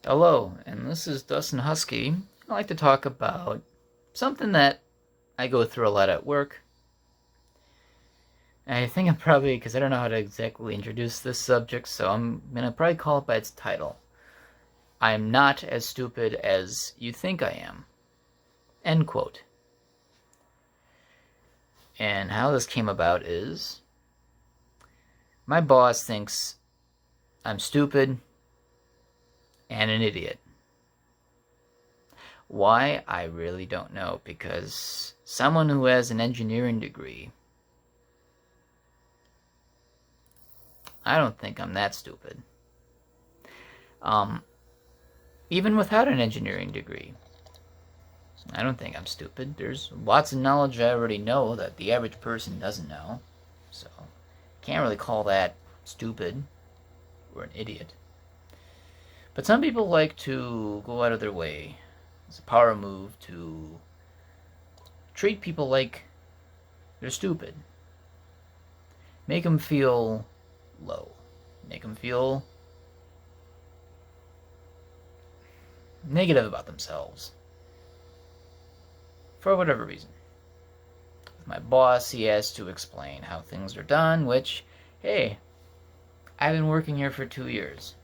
Hello, and this is Dustin Husky. I like to talk about something that I go through a lot at work. I think I'm probably, because I don't know how to exactly introduce this subject, so I'm going to probably call it by its title. I'm not as stupid as you think I am. End quote. And how this came about is my boss thinks I'm stupid and an idiot. Why? I really don't know, because someone who has an engineering degree, I don't think I'm that stupid. Even without an engineering degree, I don't think I'm stupid. There's lots of knowledge I already know that the average person doesn't know. So, can't really call that stupid or an idiot. But some people like to go out of their way. It's a power move to treat people like they're stupid. Make them feel low. Make them feel negative about themselves. For whatever reason. With my boss, he has to explain how things are done, which, hey, I've been working here for 2 years.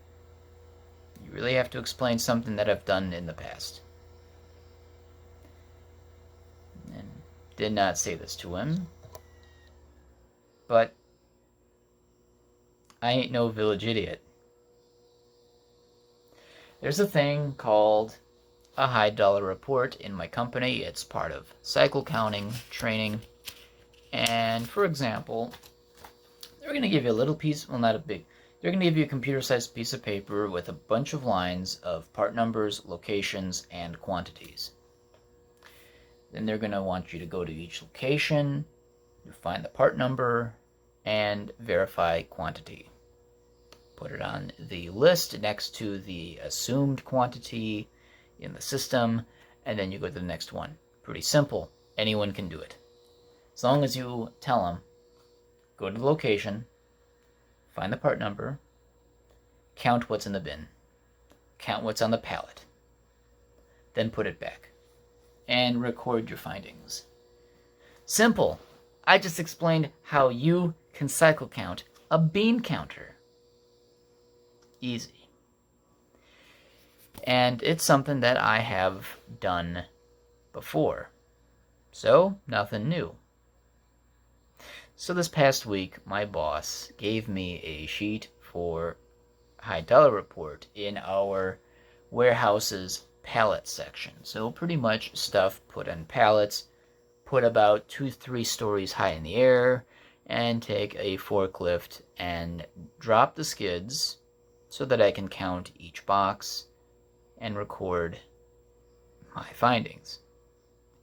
You really have to explain something that I've done in the past. And did not say this to him, but I ain't no village idiot. There's a thing called a high dollar report in my company. It's part of cycle counting, training, and for example, they're going to give you a little piece, well, not a big, they're going to give you a computer-sized piece of paper with a bunch of lines of part numbers, locations, and quantities. Then they're going to want you to go to each location, find the part number, and verify quantity. Put it on the list next to the assumed quantity in the system, and then you go to the next one. Pretty simple. Anyone can do it. As long as you tell them, go to the location, find the part number, count what's in the bin, count what's on the pallet, then put it back, and record your findings. Simple. I just explained how you can cycle count a bean counter. Easy. And it's something that I have done before. So, nothing new. So this past week, my boss gave me a sheet for high dollar report in our warehouse's pallet section. So pretty much stuff put on pallets, put about 2-3 stories high in the air, and take a forklift and drop the skids so that I can count each box and record my findings.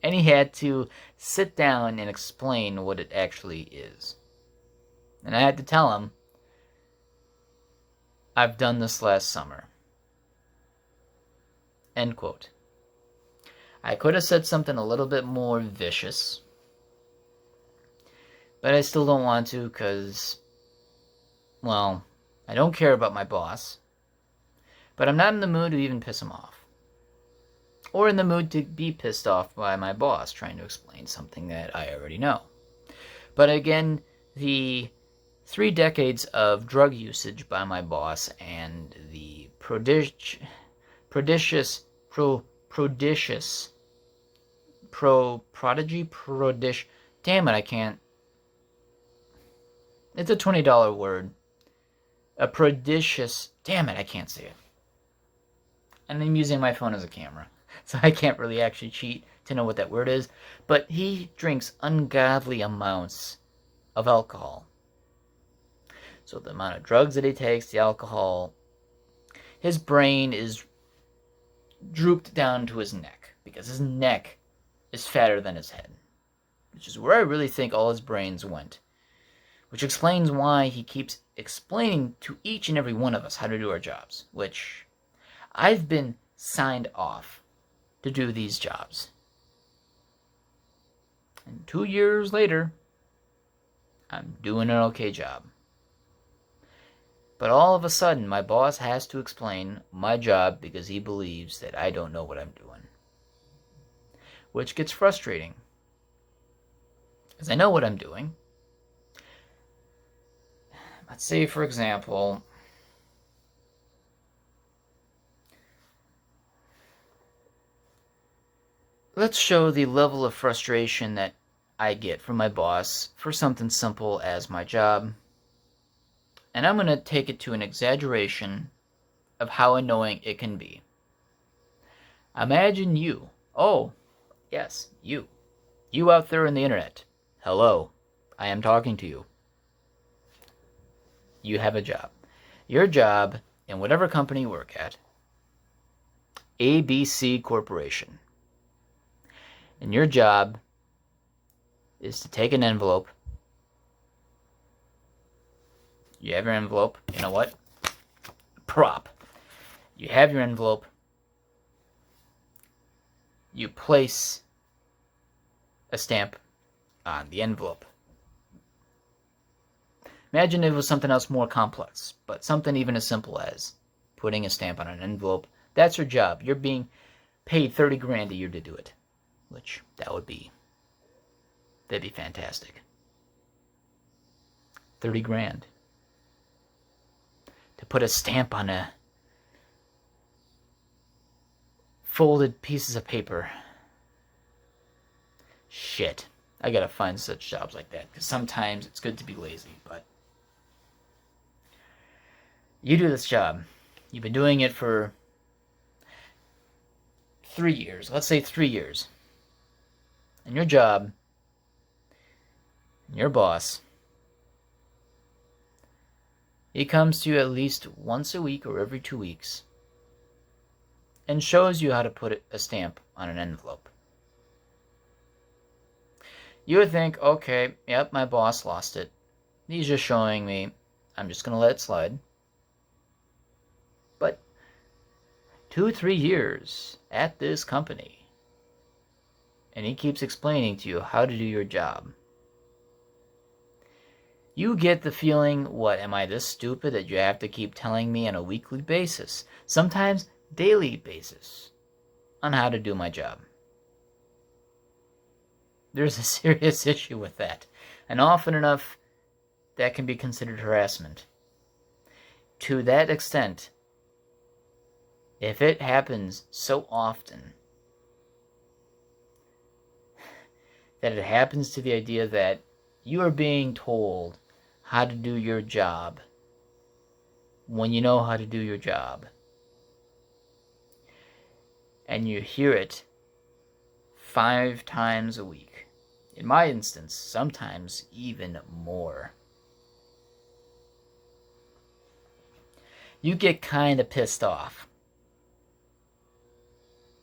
And he had to sit down and explain what it actually is. And I had to tell him, I've done this last summer. End quote. I could have said something a little bit more vicious, but I still don't want to because, well, I don't care about my boss, but I'm not in the mood to even piss him off. Or in the mood to be pissed off by my boss trying to explain something that I already know. But again, the 3 decades of drug usage by my boss and the prodigious, damn it, I can't. It's a $20 word. A prodigious, damn it, I can't say it. And I'm using my phone as a camera, so I can't really actually cheat to know what that word is. But he drinks ungodly amounts of alcohol. So the amount of drugs that he takes, the alcohol, his brain is drooped down to his neck, because his neck is fatter than his head, which is where I really think all his brains went. Which explains why he keeps explaining to each and every one of us how to do our jobs, which I've been signed off to do these jobs. And 2 years later, I'm doing an okay job. But all of a sudden, my boss has to explain my job because he believes that I don't know what I'm doing. Which gets frustrating. Because I know what I'm doing. Let's say, for example, let's show the level of frustration that I get from my boss for something simple as my job. And I'm going to take it to an exaggeration of how annoying it can be. Imagine you. Oh, yes, you. You out there in the internet. Hello, I am talking to you. You have a job. Your job, in whatever company you work at, ABC Corporation. And your job is to take an envelope. You have your envelope. You know what? Prop. You have your envelope. You place a stamp on the envelope. Imagine if it was something else more complex, but something even as simple as putting a stamp on an envelope. That's your job. You're being paid 30 grand a year to do it, which that'd be fantastic. 30 grand to put a stamp on a folded pieces of paper. Shit. I gotta find such jobs like that, because sometimes it's good to be lazy, but you do this job. You've been doing it for 3 years. Let's say 3 years. And your job, your boss, he comes to you at least once a week or every 2 weeks and shows you how to put a stamp on an envelope. You would think, okay, yep, my boss lost it. He's just showing me. I'm just going to let it slide. But 2-3 years at this company, and he keeps explaining to you how to do your job. You get the feeling, what, am I this stupid that you have to keep telling me on a weekly basis, sometimes daily basis, on how to do my job? There's a serious issue with that, and often enough, that can be considered harassment. To that extent, if it happens so often, that it happens to the idea that you are being told how to do your job when you know how to do your job, and you hear it 5 times a week. In my instance, sometimes even more. You get kind of pissed off.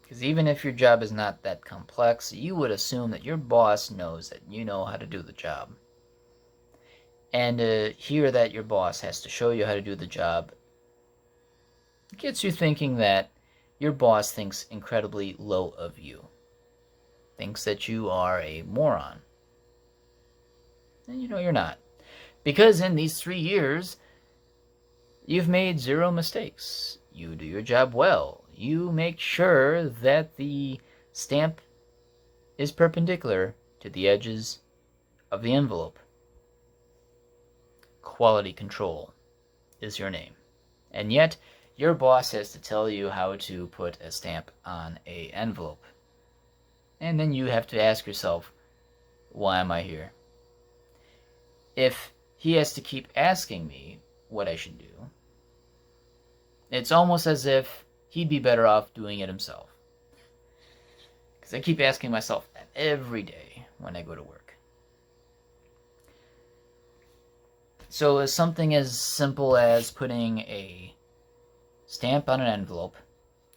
Because even if your job is not that complex, you would assume that your boss knows that you know how to do the job. And to hear that your boss has to show you how to do the job gets you thinking that your boss thinks incredibly low of you. Thinks that you are a moron. And you know you're not. Because in these 3 years, you've made 0 mistakes. You do your job well. You make sure that the stamp is perpendicular to the edges of the envelope. Quality control is your name. And yet, your boss has to tell you how to put a stamp on an envelope. And then you have to ask yourself, why am I here? If he has to keep asking me what I should do, it's almost as if he'd be better off doing it himself. Because I keep asking myself that every day when I go to work. So as something as simple as putting a stamp on an envelope,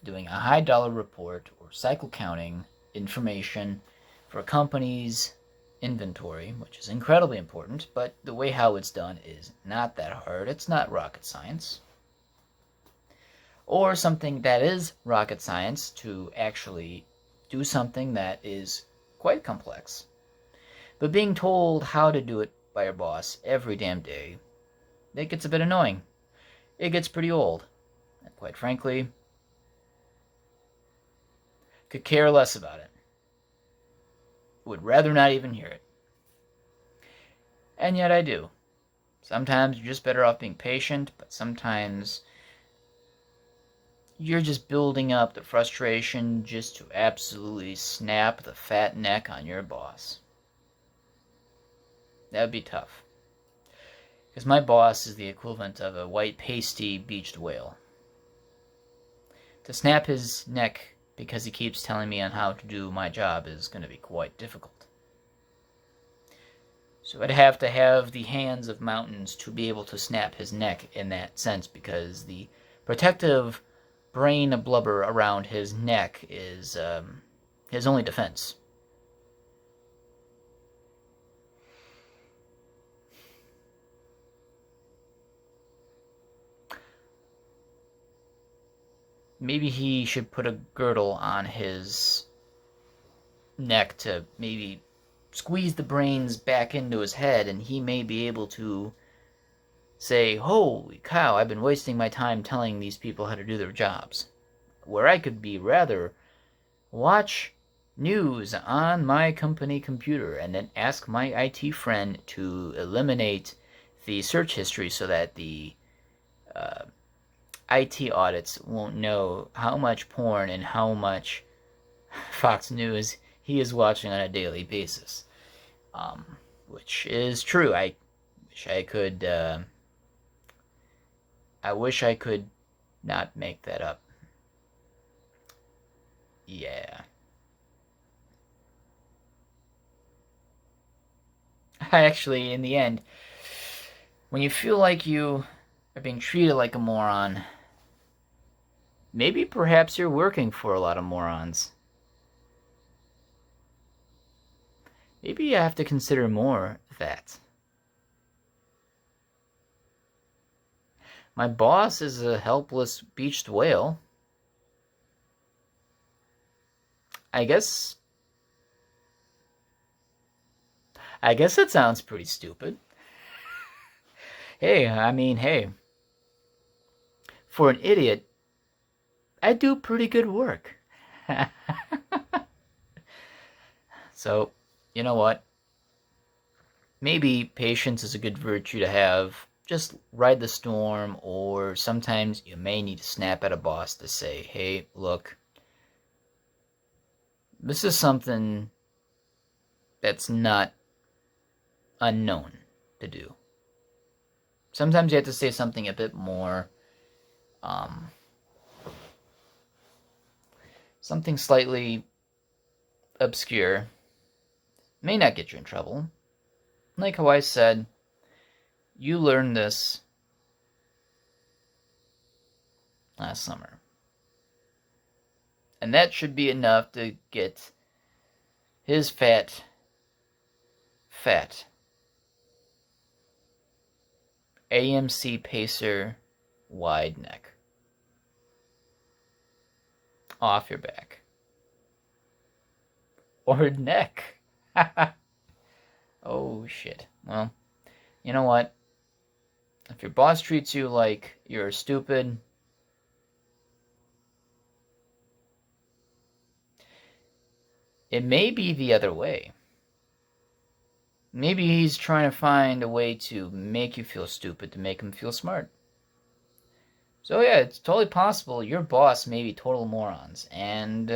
doing a high dollar report, or cycle counting information for a company's inventory, which is incredibly important, but the way how it's done is not that hard. It's not rocket science. Or something that is rocket science, to actually do something that is quite complex. But being told how to do it by your boss every damn day, it gets a bit annoying. it gets pretty old. And quite frankly, could care less about it. Would rather not even hear it. And yet I do. Sometimes you're just better off being patient, but sometimes you're just building up the frustration just to absolutely snap the fat neck on your boss. That would be tough. Because my boss is the equivalent of a white pasty beached whale. To snap his neck because he keeps telling me on how to do my job is going to be quite difficult. So I'd have to have the hands of mountains to be able to snap his neck in that sense, because the protective brain blubber around his neck is his only defense. Maybe he should put a girdle on his neck to maybe squeeze the brains back into his head, and he may be able to say, holy cow, I've been wasting my time telling these people how to do their jobs. Where I could be rather watch news on my company computer and then ask my IT friend to eliminate the search history so that the IT audits won't know how much porn and how much Fox News he is watching on a daily basis. Which is true. I wish I could not make that up. Yeah. I actually, in the end, when you feel like you are being treated like a moron, maybe perhaps you're working for a lot of morons. Maybe you have to consider more that. My boss is a helpless beached whale. I guess that sounds pretty stupid. Hey, for an idiot, I do pretty good work. So, you know what? Maybe patience is a good virtue to have. Just ride the storm, or sometimes you may need to snap at a boss to say, hey, look, this is something that's not unknown to do. Sometimes you have to say something a bit more, something slightly obscure. May not get you in trouble. Like how I said, you learned this last summer. And that should be enough to get his fat AMC Pacer wide neck off your back. Or neck. Oh, shit. Well, you know what? If your boss treats you like you're stupid, it may be the other way. Maybe he's trying to find a way to make you feel stupid to make him feel smart. So yeah, it's totally possible your boss may be total morons. And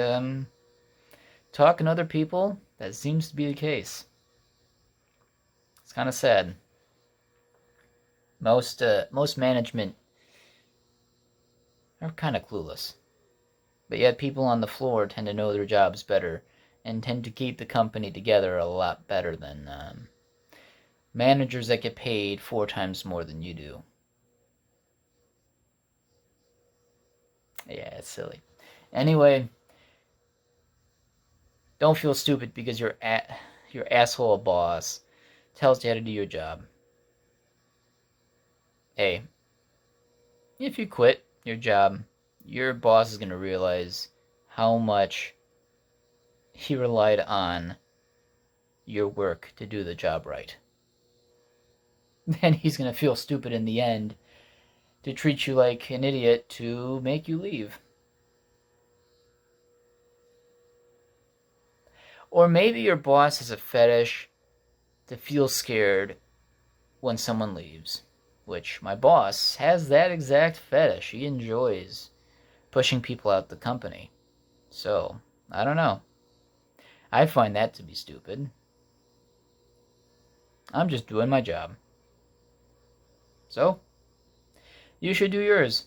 talking to other people, that seems to be the case. It's kind of sad. Most management are kind of clueless. But yet people on the floor tend to know their jobs better and tend to keep the company together a lot better than managers that get paid 4 times more than you do. Yeah, it's silly. Anyway, don't feel stupid because your asshole boss tells you how to do your job. Hey, if you quit your job, your boss is going to realize how much he relied on your work to do the job right. Then he's going to feel stupid in the end to treat you like an idiot to make you leave. Or maybe your boss has a fetish to feel scared when someone leaves, which my boss has that exact fetish. He enjoys pushing people out the company. So, I don't know. I find that to be stupid. I'm just doing my job. So, you should do yours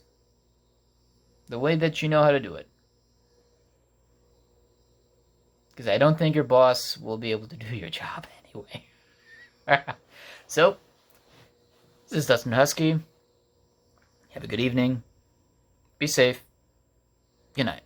the way that you know how to do it. Because I don't think your boss will be able to do your job anyway. So, this is Dustin DaHusky. Have a good evening. Be safe. Good night.